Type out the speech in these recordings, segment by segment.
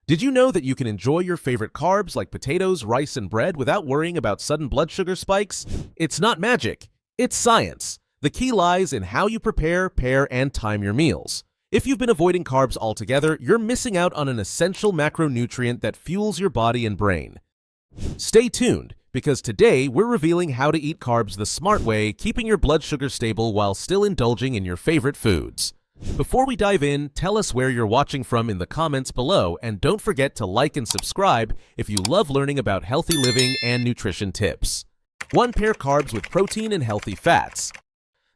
Did you know that you can enjoy your favorite carbs like potatoes, rice, and bread without worrying about sudden blood sugar spikes? It's not magic, it's science. The key lies in how you prepare, pair, and time your meals. If you've been avoiding carbs altogether, you're missing out on an essential macronutrient that fuels your body and brain. Stay tuned, because today we're revealing how to eat carbs the smart way, keeping your blood sugar stable while still indulging in your favorite foods. Before we dive in, tell us where you're watching from in the comments below, and don't forget to like and subscribe if you love learning about healthy living and nutrition tips. 1. Pair carbs with protein and healthy fats.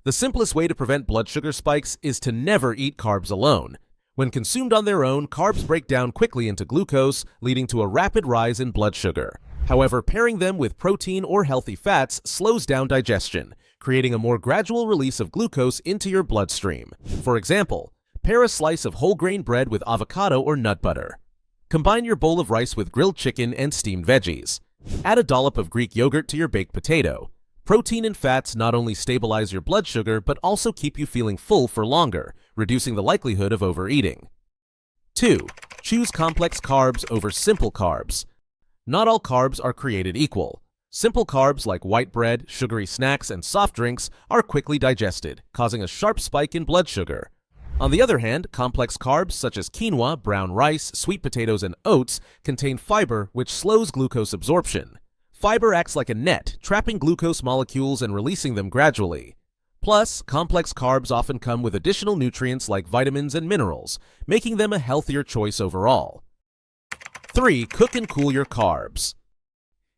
The simplest way to prevent blood sugar spikes is to never eat carbs alone. When consumed on their own, carbs break down quickly into glucose, leading to a rapid rise in blood sugar. However, pairing them with protein or healthy fats slows down digestion, creating a more gradual release of glucose into your bloodstream. For example, pair a slice of whole grain bread with avocado or nut butter. Combine your bowl of rice with grilled chicken and steamed veggies. Add a dollop of Greek yogurt to your baked potato. Protein and fats not only stabilize your blood sugar but also keep you feeling full for longer, reducing the likelihood of overeating. 2. Choose complex carbs over simple carbs. Not all carbs are created equal. Simple carbs like white bread, sugary snacks, and soft drinks are quickly digested, causing a sharp spike in blood sugar. On the other hand, complex carbs such as quinoa, brown rice, sweet potatoes, and oats contain fiber, which slows glucose absorption. Fiber acts like a net, trapping glucose molecules and releasing them gradually. Plus, complex carbs often come with additional nutrients like vitamins and minerals, making them a healthier choice overall. 3. Cook and cool your carbs.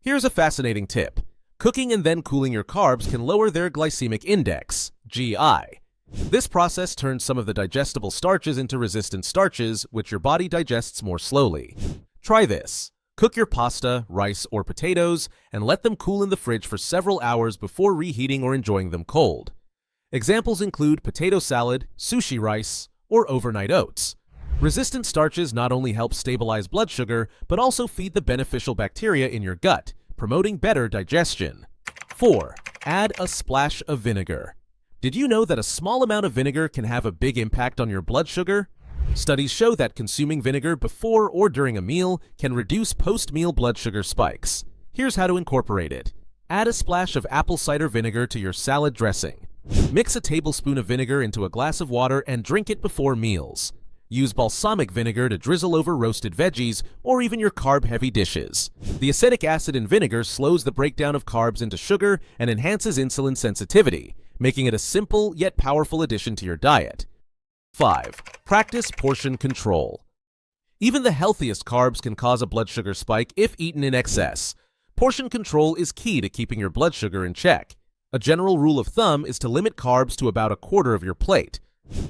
Here's a fascinating tip. Cooking and then cooling your carbs can lower their glycemic index, GI. This process turns some of the digestible starches into resistant starches, which your body digests more slowly. Try this. Cook your pasta, rice, or potatoes, and let them cool in the fridge for several hours before reheating or enjoying them cold. Examples include potato salad, sushi rice, or overnight oats. Resistant starches not only help stabilize blood sugar, but also feed the beneficial bacteria in your gut, promoting better digestion. 4. Add a splash of vinegar. Did you know that a small amount of vinegar can have a big impact on your blood sugar? Studies show that consuming vinegar before or during a meal can reduce post-meal blood sugar spikes. Here's how to incorporate it. Add a splash of apple cider vinegar to your salad dressing. Mix a tablespoon of vinegar into a glass of water and drink it before meals. Use balsamic vinegar to drizzle over roasted veggies or even your carb-heavy dishes. The acetic acid in vinegar slows the breakdown of carbs into sugar and enhances insulin sensitivity, making it a simple yet powerful addition to your diet. 5. Practice portion control. Even the healthiest carbs can cause a blood sugar spike if eaten in excess. Portion control is key to keeping your blood sugar in check. A general rule of thumb is to limit carbs to about a quarter of your plate,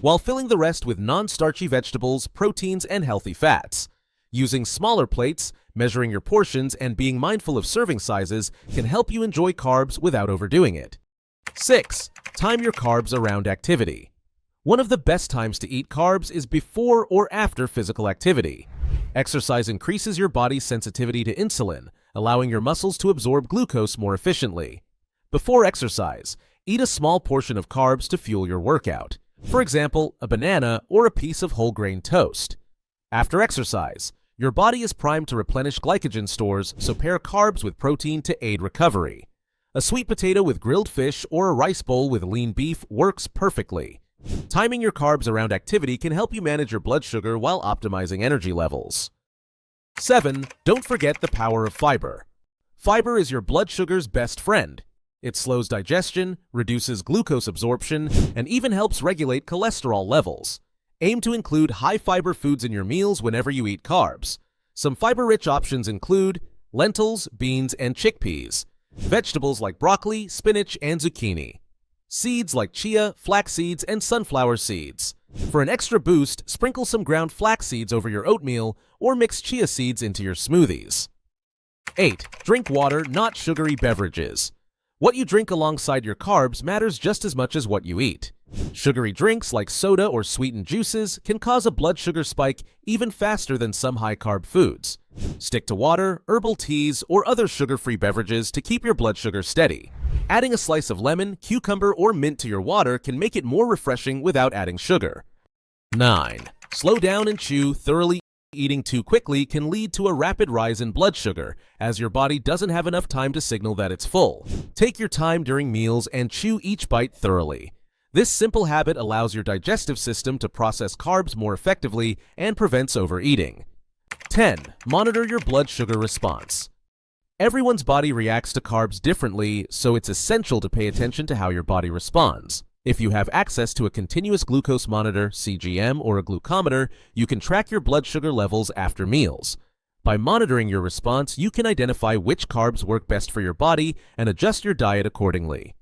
while filling the rest with non-starchy vegetables, proteins, and healthy fats. Using smaller plates, measuring your portions, and being mindful of serving sizes can help you enjoy carbs without overdoing it. 6. Time your carbs around activity. One of the best times to eat carbs is before or after physical activity. Exercise increases your body's sensitivity to insulin, allowing your muscles to absorb glucose more efficiently. Before exercise, eat a small portion of carbs to fuel your workout. For example, a banana or a piece of whole grain toast. After exercise, your body is primed to replenish glycogen stores, so pair carbs with protein to aid recovery. A sweet potato with grilled fish or a rice bowl with lean beef works perfectly. Timing your carbs around activity can help you manage your blood sugar while optimizing energy levels. 7. Don't forget the power of fiber. Fiber is your blood sugar's best friend. It slows digestion, reduces glucose absorption, and even helps regulate cholesterol levels. Aim to include high-fiber foods in your meals whenever you eat carbs. Some fiber-rich options include lentils, beans, and chickpeas, vegetables like broccoli, spinach, and zucchini, seeds like chia, flax seeds, and sunflower seeds. For an extra boost, sprinkle some ground flax seeds over your oatmeal or mix chia seeds into your smoothies. 8. Drink water, not sugary beverages. What you drink alongside your carbs matters just as much as what you eat. Sugary drinks like soda or sweetened juices can cause a blood sugar spike even faster than some high-carb foods. Stick to water, herbal teas, or other sugar-free beverages to keep your blood sugar steady. Adding a slice of lemon, cucumber, or mint to your water can make it more refreshing without adding sugar. 9. Slow down and chew thoroughly. Eating too quickly can lead to a rapid rise in blood sugar, as your body doesn't have enough time to signal that it's full. Take your time during meals and chew each bite thoroughly. This simple habit allows your digestive system to process carbs more effectively and prevents overeating. 10. Monitor your blood sugar response. Everyone's body reacts to carbs differently, so it's essential to pay attention to how your body responds. If you have access to a continuous glucose monitor, CGM, or a glucometer, you can track your blood sugar levels after meals. By monitoring your response, you can identify which carbs work best for your body and adjust your diet accordingly.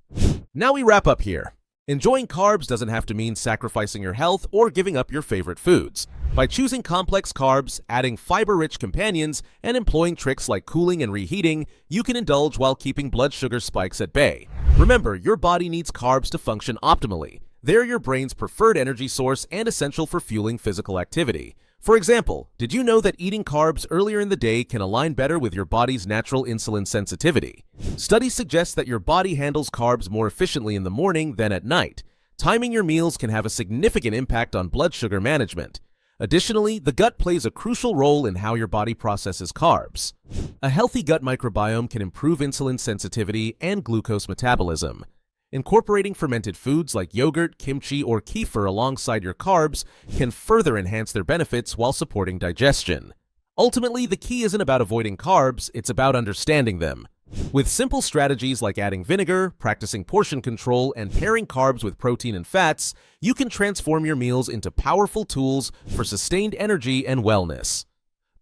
Now we wrap up here. Enjoying carbs doesn't have to mean sacrificing your health or giving up your favorite foods. By choosing complex carbs, adding fiber-rich companions, and employing tricks like cooling and reheating, you can indulge while keeping blood sugar spikes at bay. Remember, your body needs carbs to function optimally. They're your brain's preferred energy source and essential for fueling physical activity. For example, did you know that eating carbs earlier in the day can align better with your body's natural insulin sensitivity? Studies suggest that your body handles carbs more efficiently in the morning than at night. Timing your meals can have a significant impact on blood sugar management. Additionally, the gut plays a crucial role in how your body processes carbs. A healthy gut microbiome can improve insulin sensitivity and glucose metabolism. Incorporating fermented foods like yogurt, kimchi, or kefir alongside your carbs can further enhance their benefits while supporting digestion. Ultimately, the key isn't about avoiding carbs, it's about understanding them. With simple strategies like adding vinegar, practicing portion control, and pairing carbs with protein and fats, you can transform your meals into powerful tools for sustained energy and wellness.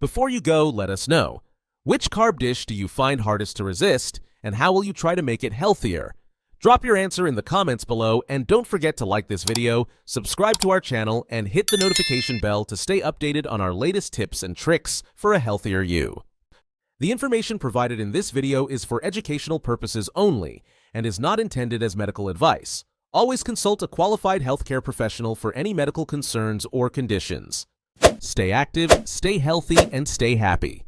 Before you go, let us know, which carb dish do you find hardest to resist, and how will you try to make it healthier? Drop your answer in the comments below, and don't forget to like this video, subscribe to our channel, and hit the notification bell to stay updated on our latest tips and tricks for a healthier you. The information provided in this video is for educational purposes only and is not intended as medical advice. Always consult a qualified healthcare professional for any medical concerns or conditions. Stay active, stay healthy, and stay happy.